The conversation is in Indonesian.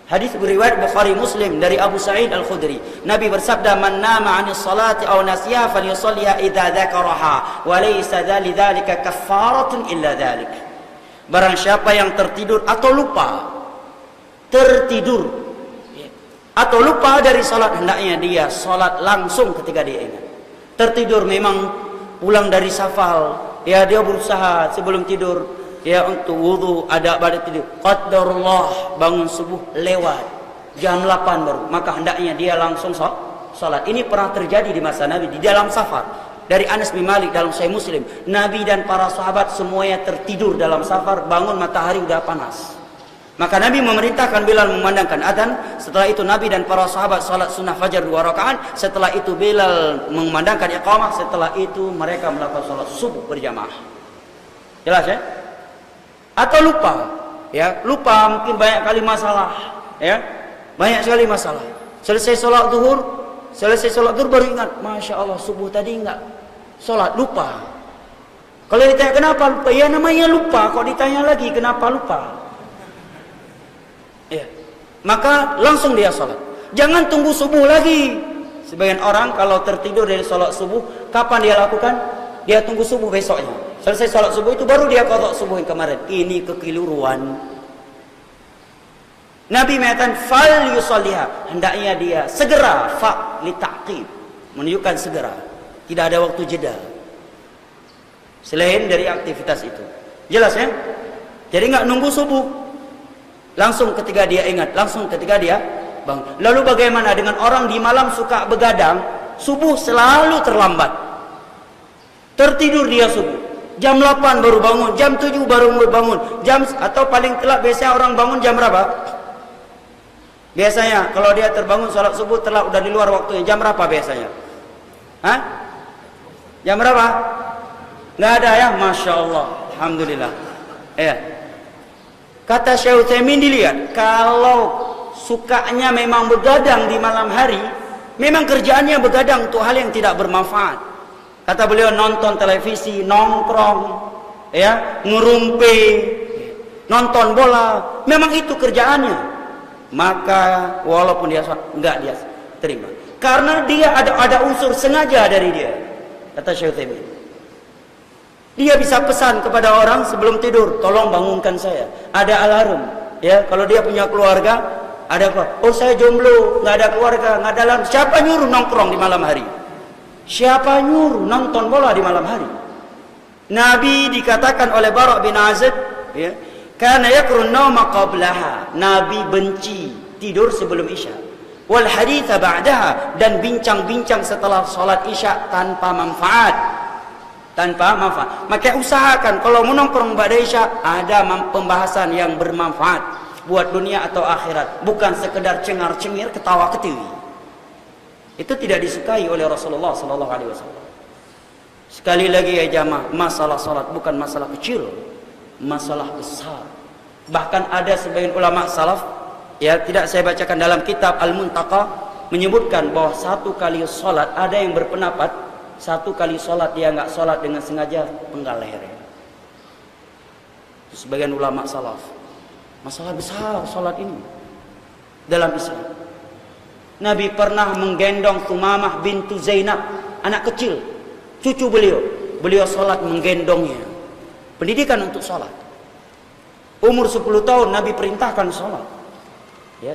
Hadis riwayat Bukhari Muslim dari Abu Sa'id Al-Khudri. Nabi bersabda, "Man nama 'anis salati aw nasiyaha falyusalliha idza dzakaraha wa laysa dzalika kaffaratun illa dzalik." Barang siapa yang tertidur atau lupa, tertidur atau lupa dari salat, hendaknya dia salat langsung ketika dia ingat. Tertidur memang pulang dari safal, ya dia berusaha sebelum tidur ya untuk wudu, ada pada tidur. Qadarullah, bangun subuh lewat jam 8 baru, maka hendaknya dia langsung salat. Ini pernah terjadi di masa Nabi di dalam safar. Dari Anas bin Malik dalam Sahih Muslim, Nabi dan para sahabat semuanya tertidur dalam safar, bangun matahari udah panas. Maka Nabi memerintahkan Bilal memandangkan adzan. Setelah itu Nabi dan para sahabat salat sunnah fajar 2 rakaat. Setelah itu Bilal memandangkan iqamah. Setelah itu mereka melakukan salat subuh berjamaah. Jelas ya? Atau lupa, ya lupa mungkin banyak kali masalah, ya banyak sekali masalah. Selesai sholat zuhur baru ingat, masya Allah subuh tadi enggak sholat, lupa. Kalau ditanya kenapa lupa, ya namanya lupa. Kok ditanya lagi kenapa lupa, ya maka langsung dia sholat. Jangan tunggu subuh lagi. Sebagian orang kalau tertidur dari sholat subuh, kapan dia lakukan? Dia tunggu subuh besoknya. Selesai sholat subuh itu baru dia qadha subuh yang kemarin. Ini kekeliruan. Nabi mengatakan fal yusalliha, hendaknya dia segera, fa li ta'qib, menunjukkan segera, tidak ada waktu jeda selain dari aktivitas itu. Jelas ya? Jadi enggak nunggu subuh, langsung ketika dia ingat, langsung ketika dia bangun. Lalu bagaimana dengan orang di malam suka begadang, subuh selalu terlambat, tertidur dia subuh jam 8 baru bangun, jam 7 baru bangun, atau paling telat biasanya orang bangun jam berapa? Biasanya kalau dia terbangun sholat subuh telat, udah di luar waktunya. Jam berapa biasanya? Hah? Jam berapa? Nggak ada ya? Masya Allah, alhamdulillah. Ya. Kata Syekh Utsaimin, dilihat kalau sukanya memang begadang di malam hari, memang kerjaannya begadang untuk hal yang tidak bermanfaat. Kata beliau, nonton televisi, nongkrong, ya, ngerumpi, nonton bola, memang itu kerjaannya. Maka walaupun dia enggak dia terima, karena dia ada unsur sengaja dari dia. Kata Syekh Utsaimin, dia bisa pesan kepada orang sebelum tidur, tolong bangunkan saya. Ada alarm, ya. Kalau dia punya keluarga, ada apa? Oh saya jomblo, nggak ada keluarga, nggak ada alarm. Siapa nyuruh nongkrong di malam hari? Siapa nyuruh nonton bola di malam hari? Nabi dikatakan oleh Bara' bin Azib, ya, kana yakrun nauma qablaha. Nabi benci tidur sebelum Isya. Wal haditha ba'daha, dan bincang-bincang setelah salat Isya tanpa manfaat. Tanpa manfaat. Maka usahakan kalau menongkrong pada Isya ada pembahasan yang bermanfaat buat dunia atau akhirat, bukan sekedar cengar-cengir, ketawa-ketiwi. Itu tidak disukai oleh Rasulullah sallallahu alaihi wasallam. Sekali lagi ya jamaah, masalah salat bukan masalah kecil, masalah besar. Bahkan ada sebagian ulama salaf, ya tidak saya bacakan dalam kitab Al-Muntaqa, menyebutkan bahwa satu kali salat, ada yang berpendapat satu kali salat dia enggak salat dengan sengaja, penggal lehernya. Sebagian ulama salaf, masalah besar salat ini dalam Islam. Nabi pernah menggendong Thumamah bintu Zainab, anak kecil, cucu beliau. Beliau sholat menggendongnya. Pendidikan untuk sholat. Umur 10 tahun Nabi perintahkan sholat. Ya.